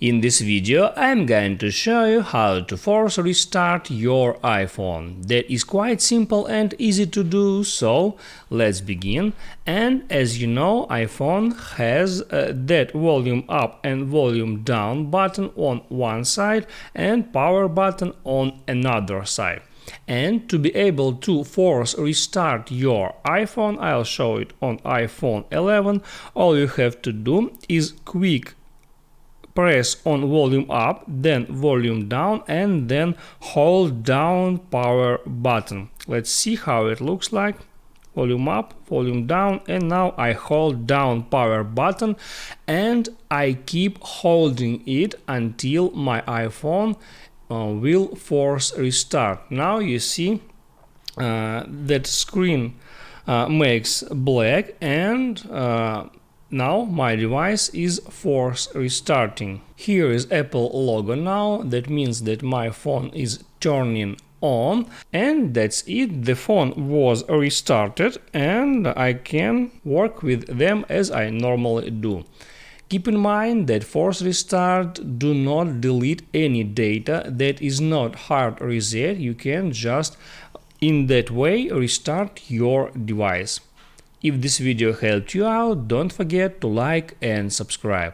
In this video, I'm going to show you how to force restart your iPhone. That is quite simple and easy to do, so let's begin. And as you know, iPhone has that volume up and volume down button on one side and power button on another side. And to be able to force restart your iPhone, I'll show it on iPhone 11. All you have to do is quick press on volume up, then volume down, and then hold down power button. Let's see how it looks like. Volume up, volume down, and now I hold down power button and I keep holding it until my iPhone will force restart. Now you see that screen makes black and now my device is force restarting. Here is Apple logo now. That means that my phone is turning on, and that's it. The phone was restarted and I can work with them as I normally do. Keep in mind that force restart do not delete any data. That is not hard reset. You can just in that way restart your device. If this video helped you out, don't forget to like and subscribe.